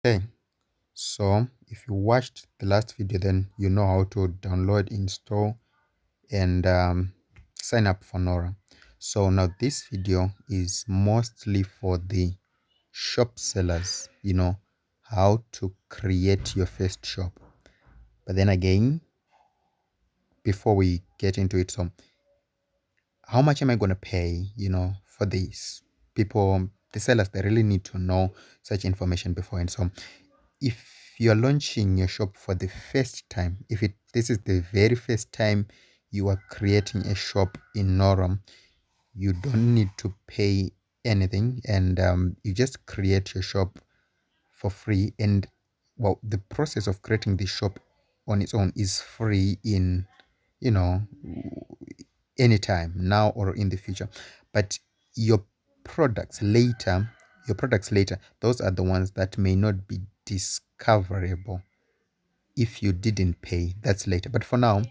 Okay, so if you watched the last video, then you know how to download, install, and sign up for Norah. So now this video is mostly for the shop sellers, how to create your first shop. But then again, before we get into it, so how much am I going to pay, for this? People, the sellers, they really need to know such information before. And so if you're launching your shop for the first time, if this is the very first time you are creating a shop in Norah, you don't need to pay anything, and you just create your shop for free. And well, the process of creating the shop on its own is free in, you know anytime, now or in the future. But your products later, those are the ones that may not be discoverable if you didn't pay. That's later. But for now,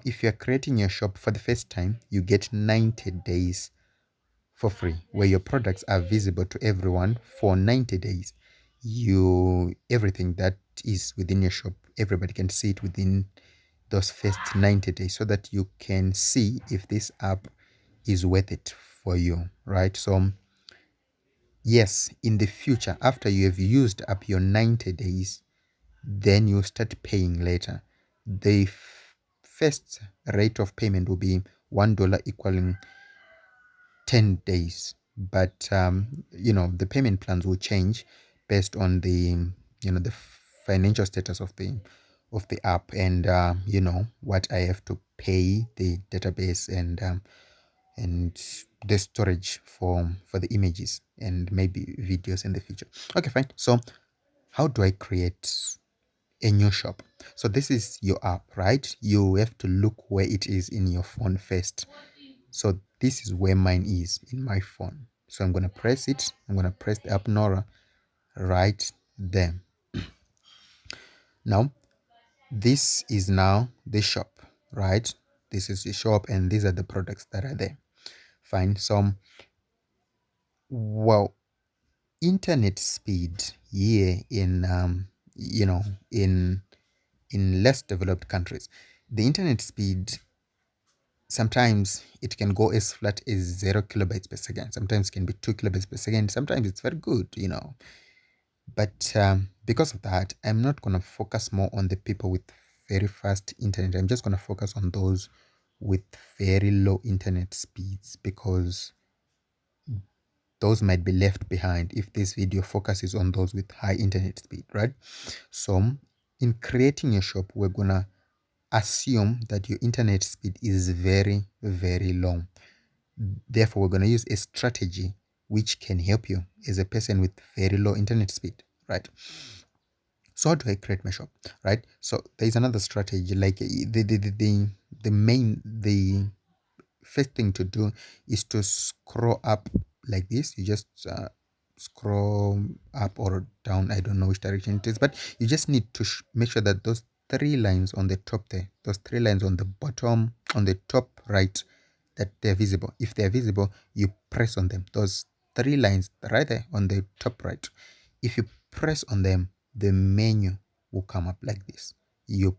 if you're creating your shop for the first time, you get 90 days for free, where your products are visible to everyone for 90 days. Everything that is within your shop, everybody can see it within those first 90 days, so that you can see if this app is worth it for you, right? So yes, in the future, after you have used up your 90 days, then you start paying later. The first rate of payment will be $1, equaling 10 days. But the payment plans will change based on the financial status of the app, and what I have to pay the database, and the storage for the images and maybe videos in the future. Okay, fine. So how do I create a new shop? So this is your app, right? You have to look where it is in your phone first. So this is where mine is in my phone. So I'm going to press it. I'm going to press the app Norah right there. Now, this is now the shop, right? This is the shop, and these are the products that are there. Fine. So, well, internet speed here in less developed countries, the internet speed, sometimes it can go as flat as 0 kilobytes per second. Sometimes it can be 2 kilobytes per second. Sometimes it's very good. But because of that, I'm not going to focus more on the people with very fast internet. I'm just going to focus on those with very low internet speeds, because those might be left behind if this video focuses on those with high internet speed, right? So in creating a shop, we're going to assume that your internet speed is very, very low. Therefore, we're going to use a strategy which can help you as a person with very low internet speed, right? So how do I create my shop, right? So there's another strategy, like the first thing to do is to scroll up like this. You just scroll up or down, I don't know which direction it is, but you just need to make sure that those three lines on the top there, those three lines on the bottom, on the top right, that they're visible. If they're visible, you press on them. Those three lines right there on the top right, if you press on them, the menu will come up like this. You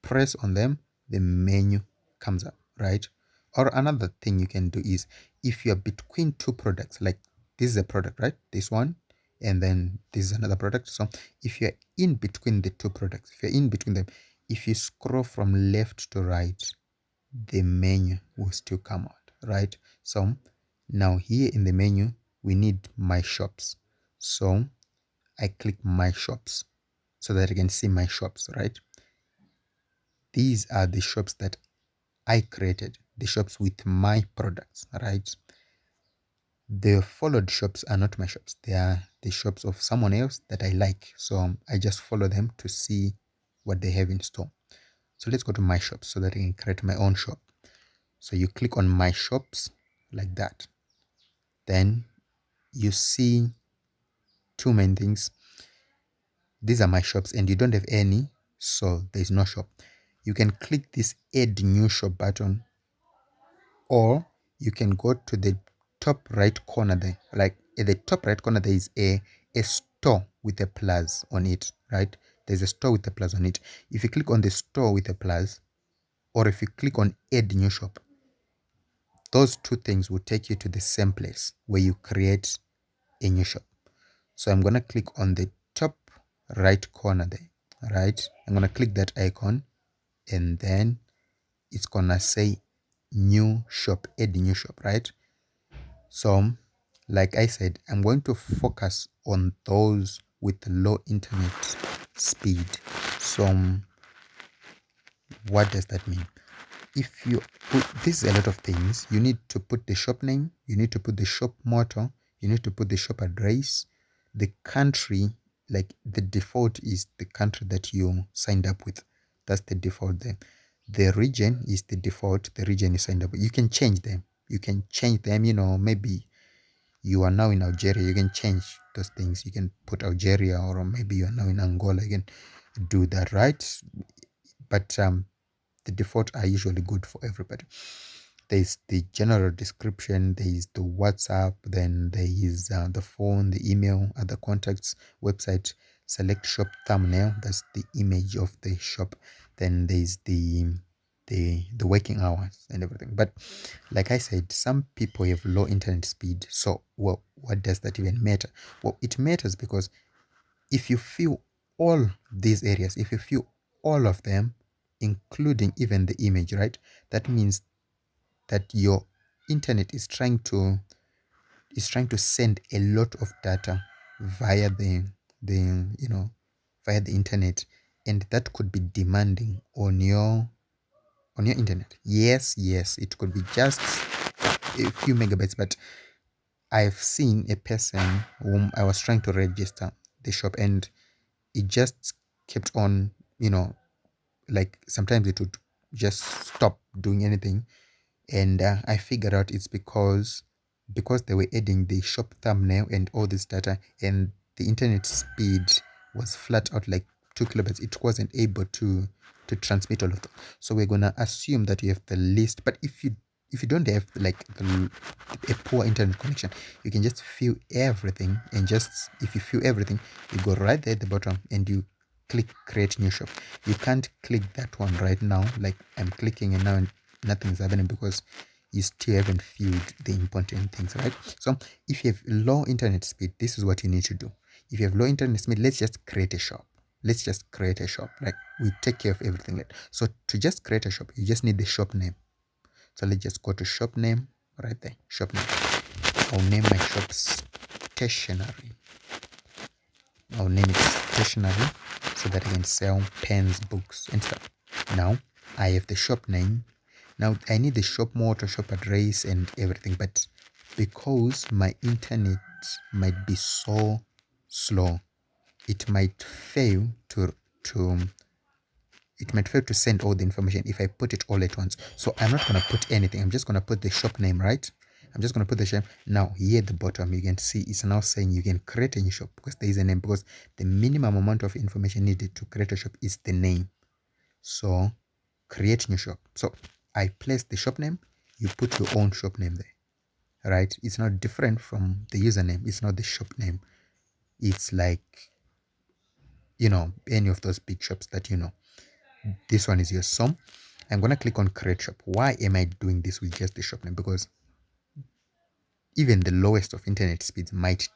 press on them, the menu comes up, right? Or another thing you can do is, if you're between two products, like this is a product, right? This one, and then this is another product. So if you're in between the two products, if you're in between them, if you scroll from left to right, the menu will still come out, right? So now here in the menu, we need my shops. So I click my shops so that I can see my shops, right? These are the shops that I created, the shops with my products, right? The followed shops are not my shops. They are the shops of someone else that I like. So I just follow them to see what they have in store. So let's go to my shops so that I can create my own shop. So you click on my shops like that. Then you see two main things. These are my shops, and you don't have any, so there's no shop. You can click this add new shop button, or you can go to the top right corner there. Like at the top right corner, there is a store with a plus on it, right? There's a store with a plus on it. If you click on the store with a plus, or if you click on add new shop, those two things will take you to the same place where you create a new shop. So I'm gonna click on the top right corner there, right? I'm gonna click that icon, and then it's gonna say new shop, add new shop, right? So like I said, I'm going to focus on those with low internet speed. So what does that mean? If you put, this is a lot of things. You need to put the shop name, you need to put the shop motto, you need to put the shop address, the country, like the default is the country that you signed up with. That's the default there. The region is the default, the region you signed up with. You can change them. You can change them, maybe you are now in Algeria, you can change those things. You can put Algeria, or maybe you are now in Angola, you can do that, right? But the default are usually good for everybody. There is the general description, there is the WhatsApp, then there is the phone, the email, other contacts, website, select shop thumbnail, that's the image of the shop, then there is the working hours and everything. But like I said, some people have low internet speed. So well, what does that even matter? Well, it matters because if you fill all these areas, if you fill all of them, including even the image, right, that means that your internet is trying to send a lot of data via the via the internet, and that could be demanding on your internet. Yes, it could be just a few megabytes, but I've seen a person whom I was trying to register the shop, and it just kept on, like sometimes it would just stop doing anything. And I figured out it's because they were adding the shop thumbnail and all this data, and the internet speed was flat out like 2 kilobytes. It wasn't able to transmit all of them. So we're gonna assume that you have the list. But if you don't have like a poor internet connection, you can just fill everything, and just if you fill everything, you go right there at the bottom and you click create new shop. You can't click that one right now, like I'm clicking, and now nothing's happening because you still haven't filled the important things, right? So if you have low internet speed, this is what you need to do. If you have low internet speed, let's just create a shop. Let's just create a shop. Like we take care of everything. Like, so to just create a shop, you just need the shop name. So let's just go to shop name right there. Shop name. I'll name my shop stationery. I'll name it stationery so that I can sell pens, books, and stuff. Now I have the shop name. Now I need the shop motto, shop address, and everything, but because my internet might be so slow, it might fail to send all the information if I put it all at once. So I'm not gonna put anything. I'm just gonna put the shop name, right? I'm just gonna put the shop. Now here at the bottom you can see it's now saying you can create a new shop because there is a name, because the minimum amount of information needed to create a shop is the name. So create new shop. So I place the shop name, you put your own shop name there, right? It's not different from the username. It's not the shop name. It's like, any of those big shops that this one is your sum. I'm going to click on create shop. Why am I doing this with just the shop name? Because even the lowest of internet speeds might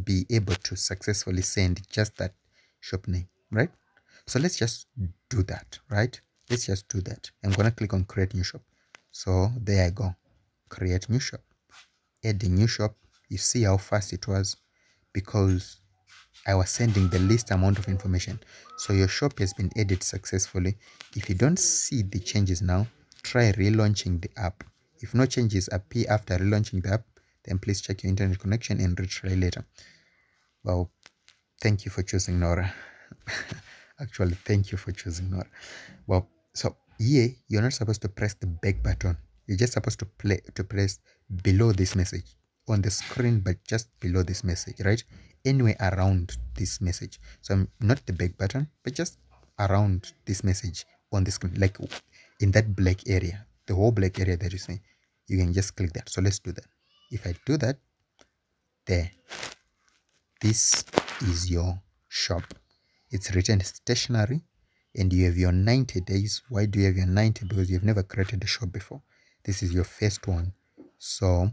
be able to successfully send just that shop name, right? So let's just do that, right? Let's just do that. I'm going to click on create new shop. So there I go. Create new shop. Add a new shop. You see how fast it was because I was sending the least amount of information. So your shop has been added successfully. If you don't see the changes now, try relaunching the app. If no changes appear after relaunching the app, then please check your internet connection and retry later. Well, thank you for choosing Norah. Actually, thank you for choosing Norah. Well, so here you're not supposed to press the back button. You're just supposed to press below this message on the screen, but just below this message, right? Anywhere around this message. So not the back button, but just around this message on the screen, like in that black area, the whole black area that you see. You can just click that. So let's do that. If I do that, there, this is your shop. It's written stationery, and you have your 90 days. Why do you have your 90? Because you've never created a shop before. This is your first one. So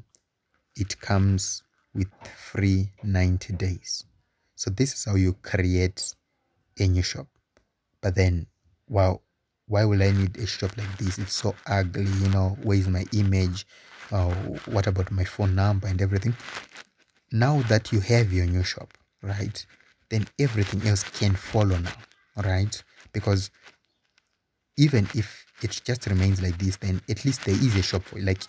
it comes with free 90 days. So this is how you create a new shop. But then, wow, why will I need a shop like this? It's so ugly, where is my image? uh, what about my phone number and everything? Now that you have your new shop, right, then everything else can follow now, right? Because even if it just remains like this, then at least there is a shop for you. Like,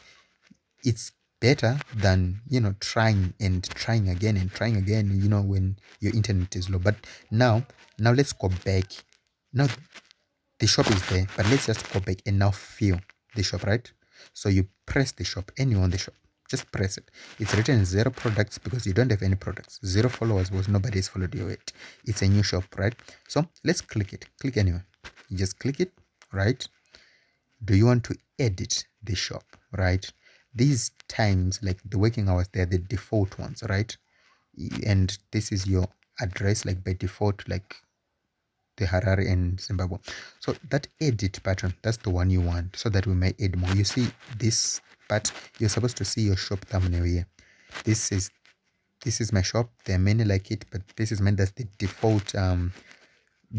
it's better than trying and trying again and trying again, when your internet is low. But now let's go back. Now the shop is there, but let's just go back and now fill the shop, right? So you press the shop and you on the shop. Just press it. It's written zero products because you don't have any products. Zero followers because nobody's followed you yet. It's a new shop, right? So let's click it. Click anywhere. You just click it, right? Do you want to edit the shop, right? These times, like the working hours, they're the default ones, right? And this is your address, like by default, like the Harare and Zimbabwe. So that edit button, that's the one you want, so that we may add more. You see this, but you're supposed to see your shop thumbnail here. This is my shop. There are many like it, but this is meant as the default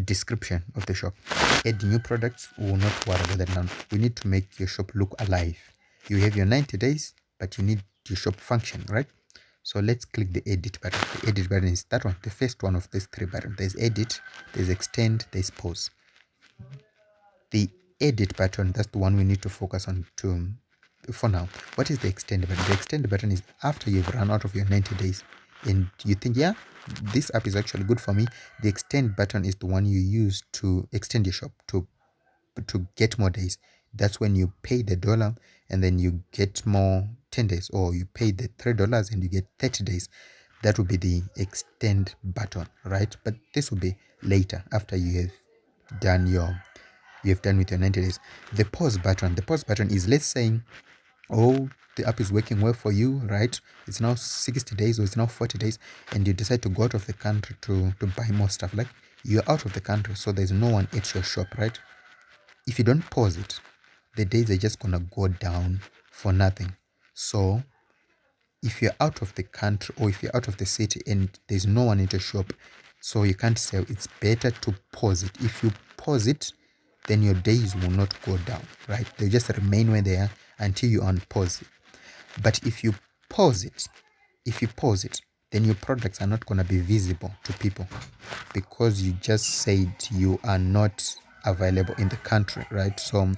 description of the shop. Add new products, we will not worry about that now. We need to make your shop look alive. You have your 90 days, but you need your shop function, right? So let's click the edit button. The edit button is that one, the first one of these three buttons. There's edit, there's extend, there's pause. The edit button, that's the one we need to focus on for now. What is the extend button? The extend button is after you've run out of your 90 days and you think, yeah, this app is actually good for me. The extend button is the one you use to extend your shop to get more days. That's when you pay the dollar and then you get more 10 days, or you pay the $3 and you get 30 days. That will be the extend button, right? But this will be later after you have done with your 90 days. The pause button is, let's say, oh, the app is working well for you, right? It's now 60 days or it's now 40 days, and you decide to go out of the country to buy more stuff. Like, you're out of the country, so there's no one at your shop, right? If you don't pause it, the days are just gonna go down for nothing. So if you're out of the country or if you're out of the city and there's no one at your shop, so you can't sell, it's better to pause it. If you pause it, then your days will not go down, right? They'll just remain where they are until you unpause it. But if you pause it, then your products are not going to be visible to people because you just said you are not available in the country, right? So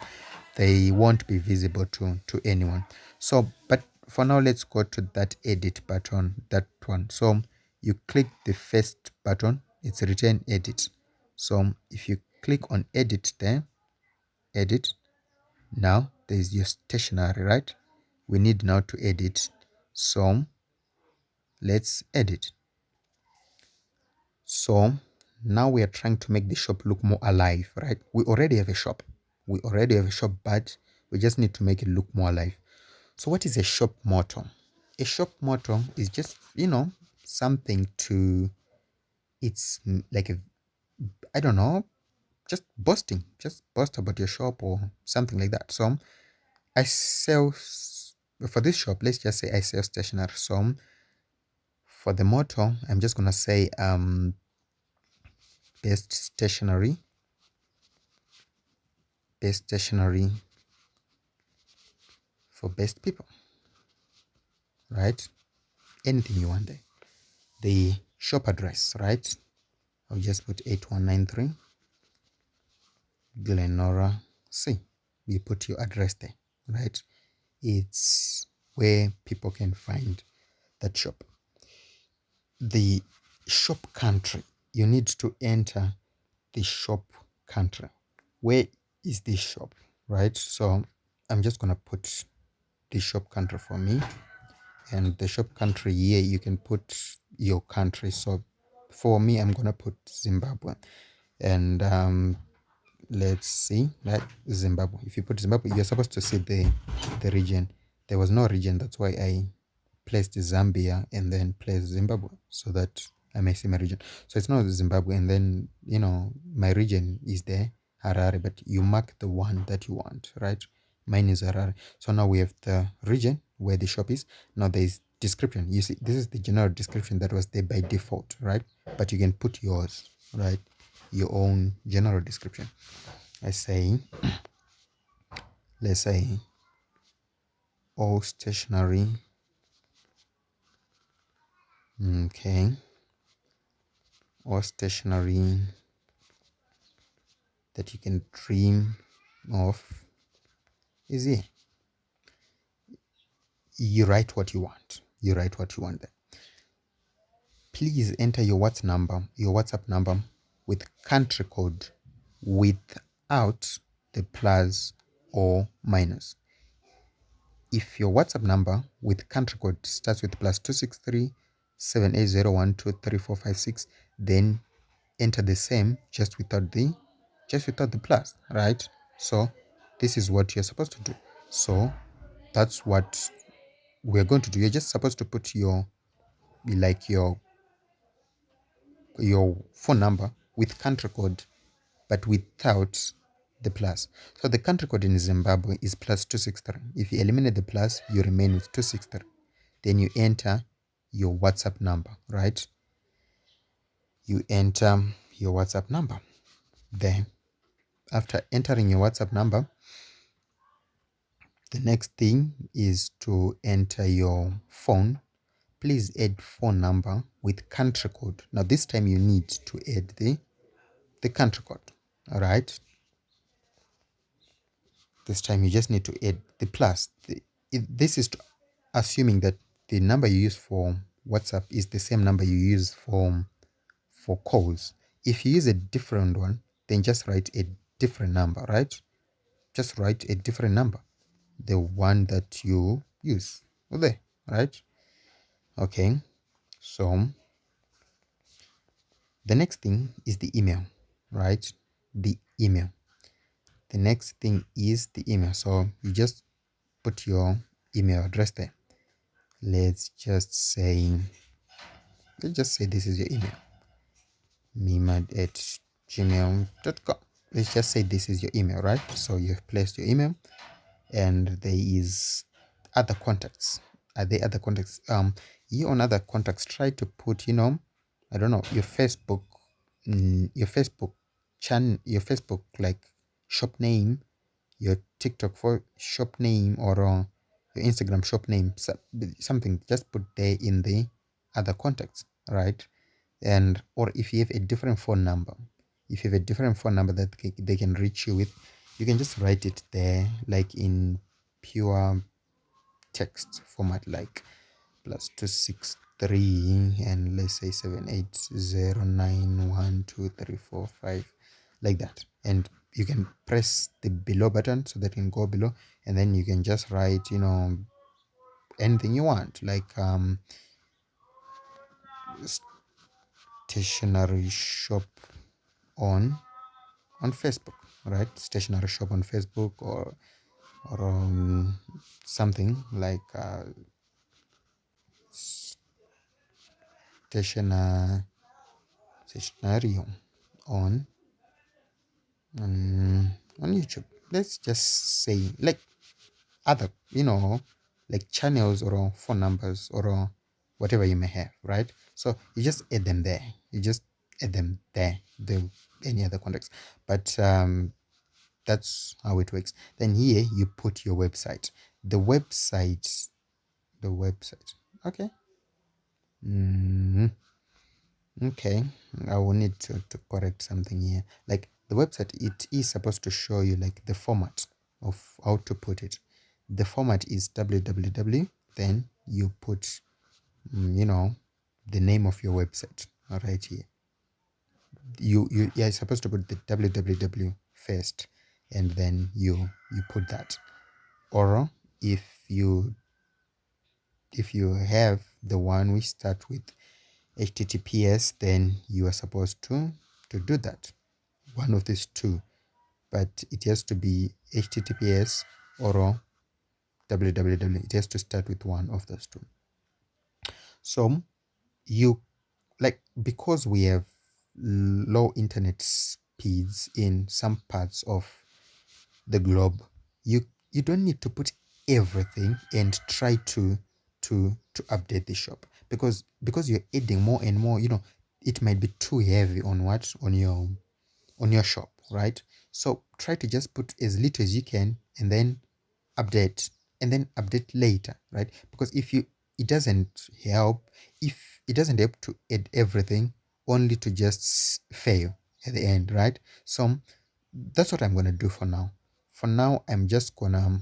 they won't be visible to anyone. So, but for now, let's go to that edit button, that one. So you click the first button, it's written edit. So if you click on edit there, edit, now there's your stationery, right? We need now to edit. So let's edit. So now we are trying to make the shop look more alive, right? We already have a shop, but we just need to make it look more alive. So what is a shop motto? A shop motto is just, something to, it's like a, I don't know, just boast about your shop or something like that. So I sell, for this shop, let's just say I sell stationery. So for the motto, I'm just gonna say best stationery for best people, right? Anything you want there. The shop address, right? I'll just put 8193 Norah C. You put your address there, right? It's where people can find that shop. The shop country, you need to enter the shop country. Where is this shop, right? So I'm just gonna put the shop country for me, and the shop country here, you can put your country. So for me, I'm gonna put Zimbabwe, and let's see that Zimbabwe. If you put Zimbabwe, you're supposed to see the region. There was no region, that's why I placed Zambia and then placed Zimbabwe, so that I may say my region. So it's not Zimbabwe, and then my region is there, Harare, but you mark the one that you want, right? Mine is Harare. So now we have the region where the shop is. Now there is description. You see, this is the general description that was there by default, right? But you can put yours, right? Your own general description. Let's say all stationery. Okay. All stationery that you can dream of is here. You write what you want. There. Please enter your WhatsApp number with country code without the plus or minus. If your WhatsApp number with country code starts with +263 78012345 then enter the same just without the plus, right? So this is what you're supposed to do. So that's what we're going to do. You're just supposed to put your phone number with country code but without the plus. So the country code in Zimbabwe is +263. If you eliminate the plus, you remain with 263. Then you enter your WhatsApp number, right? You enter your WhatsApp number. Then after entering your WhatsApp number, the next thing is to enter your phone. Please add phone number with country code. Now this time you need to add the country code. All right. This time you just need to add the plus. This is assuming that the number you use for WhatsApp is the same number you use for calls. If you use a different one, then just write a different number, right? Just write a different number, the one that you use there, right? Okay, so the next thing is the email, right? The email. The next thing is the email. So you just put your email address there. Let's just say this is your email, mimad@gmail.com. Let's just say this is your email, right? So you've placed your email, and there is other contacts. Are there other contacts? You on other contacts, try to put, I don't know, your Facebook, channel, your Facebook like shop name, your TikTok for shop name, or your Instagram shop name, something. Just put there in the other contacts, right? And or if you have a different phone number, that they can reach you with, you can just write it there, like in pure text format, like +263 and let's say 7809123455, like that. And you can press the below button so that it can go below, and then you can just write anything you want, like stationery shop on Facebook, right? Stationery shop on Facebook, or something like stationery on on YouTube. Let's just say like other, like channels or phone numbers or whatever you may have, right? So you just add them there. The any other contacts, but that's how it works. Then here you put your website. The website. Okay. Okay. I will need to correct something here. Like the website, it is supposed to show you like the format of how to put it. The format is www. Then you put, the name of your website right here. You're supposed to put the www first, and then you put that. Or if you have the one which start with https, then you are supposed to do that, one of these two, but it has to be https or www. It has to start with one of those two. So you like because we have low internet speeds in some parts of the globe, you you don't need to put everything and try to update the shop, because you're adding more and more, it might be too heavy on what on your shop, right? So try to just put as little as you can, and then update, and then update later, right? Because if you it doesn't help if it doesn't help to add everything only to just fail at the end, right? So that's what I'm gonna do for now. For now, I'm just gonna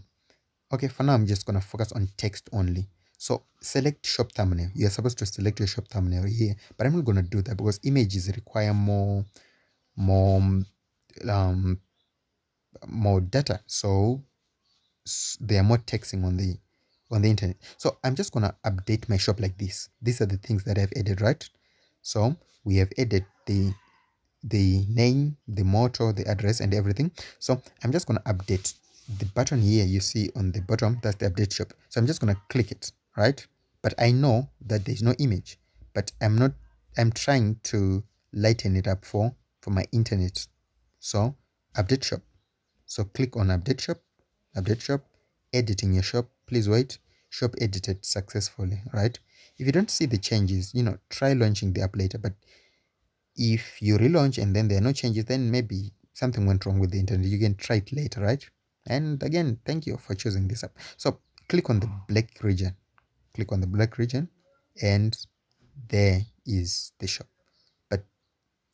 okay. For now, I'm just gonna focus on text only. So select shop thumbnail. You're supposed to select your shop thumbnail here, but I'm not gonna do that because images require more um more data. So there are more texting on the internet. So I'm just gonna update my shop like this. These are the things that I've added, right? So we have added the name, the motto, the address, and everything. So I'm just gonna update the button here you see on the bottom. That's the update shop. So I'm just gonna click it, right? But I know that there's no image, but I'm not. I'm trying to lighten it up for my internet. So update shop. So click on update shop, editing your shop. Please wait. Shop edited successfully, right? If you don't see the changes, try launching the app later. But if you relaunch and then there are no changes, then maybe something went wrong with the internet. You can try it later, right? And again, thank you for choosing this app. So click on the black region. Click on the black region, and there is the shop. But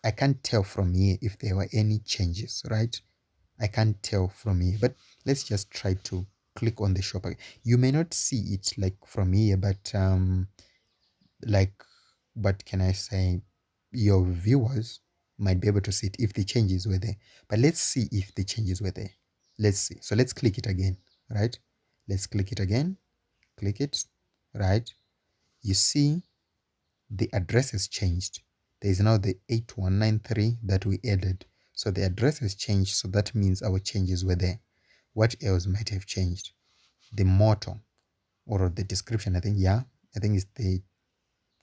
I can't tell from here if there were any changes, right? I can't tell from here, but let's just try to click on the shop again. You may not see it like from here, but like, what can I say? Your viewers might be able to see it if the changes were there. But let's see if the changes were there. Let's see. So let's click it again, right? Let's click it again. Click it, right? You see the address has changed. There is now the 8193 that we added. So the address has changed. So that means our changes were there. What else might have changed? The motto or the description. I think, yeah, I think it's the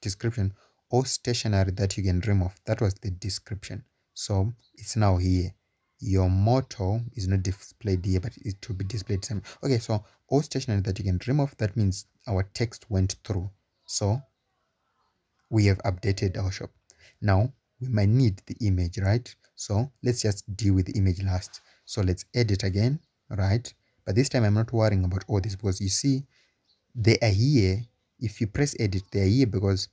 description, or stationery that you can remove. That was the description. So it's now here. Your motto is not displayed here, but it will be displayed same. Okay, so all stationery that you can remove, that means our text went through. So we have updated our shop. Now we might need the image, right? So let's just deal with the image last. So let's edit again, right? But this time I'm not worrying about all this, because you see they are here. If you press edit, they are here because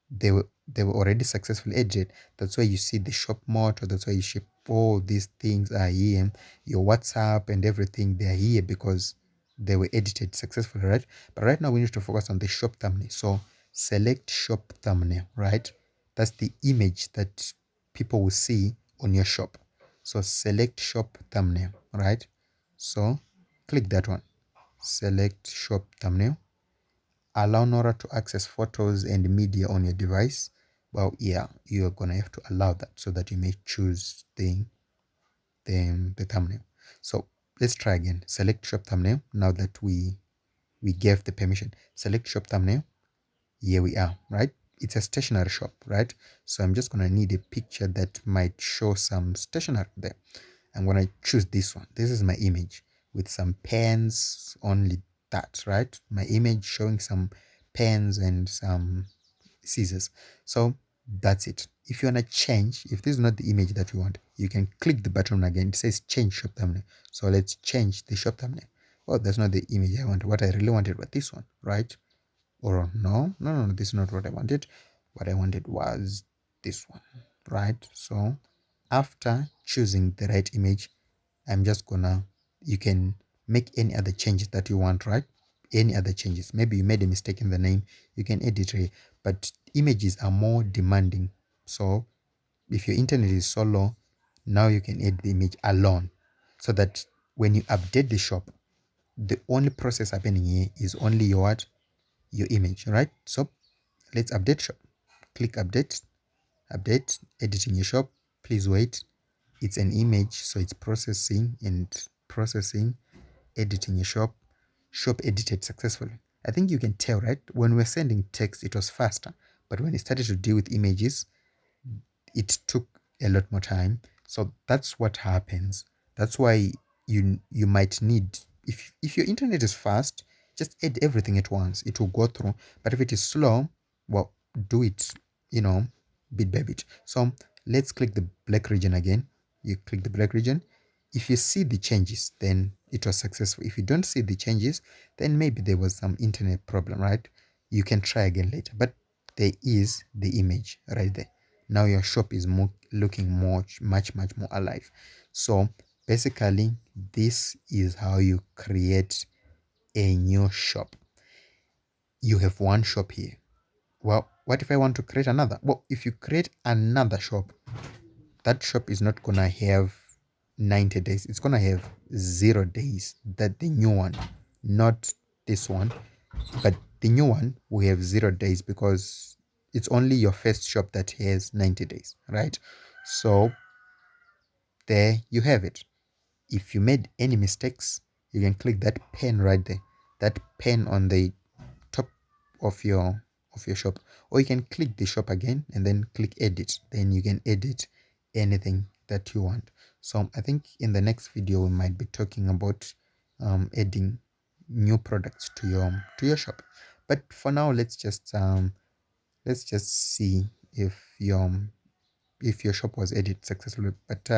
they were already successfully edited. That's why you see the shop motto. That's why you ship all these things are here. Your WhatsApp and everything, they are here because they were edited successfully, right? But right now we need to focus on the shop thumbnail. So select shop thumbnail, right? That's the image that people will see on your shop. So select shop thumbnail, right? So click that one. Select shop thumbnail. Allow Norah to access photos and media on your device. Well, yeah, you're gonna have to allow that so that you may choose the thumbnail. So let's try again. Select shop thumbnail. Now that we gave the permission, select shop thumbnail. Here we are, right? It's a stationery shop, right? So I'm just gonna need a picture that might show some stationery there. I'm gonna choose this one. This is my image with some pens, only that, right? My image showing some pens and some scissors. So that's it. If you wanna change, if this is not the image that you want, you can click the button again. It says change shop thumbnail. So let's change the shop thumbnail. Oh, that's not the image I want. What I really wanted was this one, right? Or no, this is not what I wanted. What I wanted was this one, right? So after choosing the right image, I'm just gonna, you can make any other changes that you want, right? Any other changes. Maybe you made a mistake in the name, you can edit it. But images are more demanding. So if your internet is so low, now you can add the image alone, so that when you update the shop, the only process happening here is only your what? Your image, right? So let's update shop. Click update, update, editing your shop. Please wait. It's an image, so it's processing and processing, editing your shop. Shop edited successfully. I think you can tell, right? When we're sending text, it was faster, but when it started to deal with images, it took a lot more time. So that's what happens. That's why you might need, if your internet is fast, just add everything at once. It will go through. But if it is slow, well, do it, you know, bit by bit. So let's click the black region again. You click the black region. If you see the changes, then it was successful. If you don't see the changes, then maybe there was some internet problem, right? You can try again later. But there is the image right there. Now your shop is looking much more alive. So basically, this is how you create a new shop. You have one shop here. Well, what if I want to create another? Well, if you create another shop, that shop is not gonna have 90 days. It's gonna have 0 days. That the new one, not this one, but the new one will have 0 days because it's only your first shop that has 90 days, right? So there you have it. If you made any mistakes, you can click that pen right there, that pen on the top of your shop, or you can click the shop again and then click edit. Then you can edit anything that you want. So I think in the next video we might be talking about adding new products to your shop. But for now, let's just see if your shop was edited successfully. But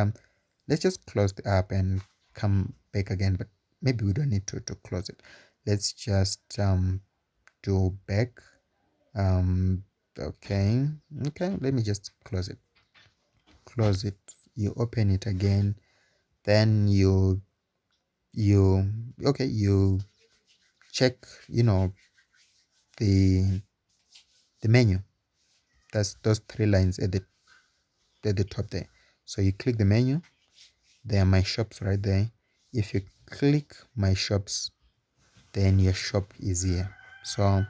let's just close the app and come back again. But maybe we don't need to close it. Let's just do back. Okay, let me just close it. You open it again, then you okay, you check, the menu. That's those three lines at the top there. So you click the menu. There are my shops right there. If you click my shops, then your shop is here. So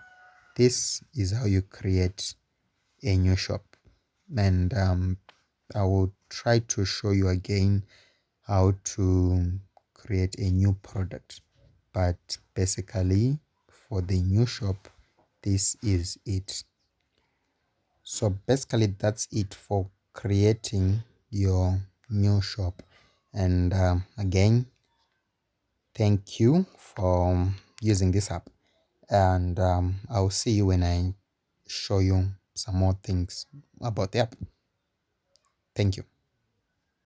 this is how you create a new shop. And I will try to show you again how to create a new product. But basically, for the new shop, this is it. So basically, that's it for creating your new shop. And again, thank you for using this app. And I'll see you when I show you some more things about the app. Thank you.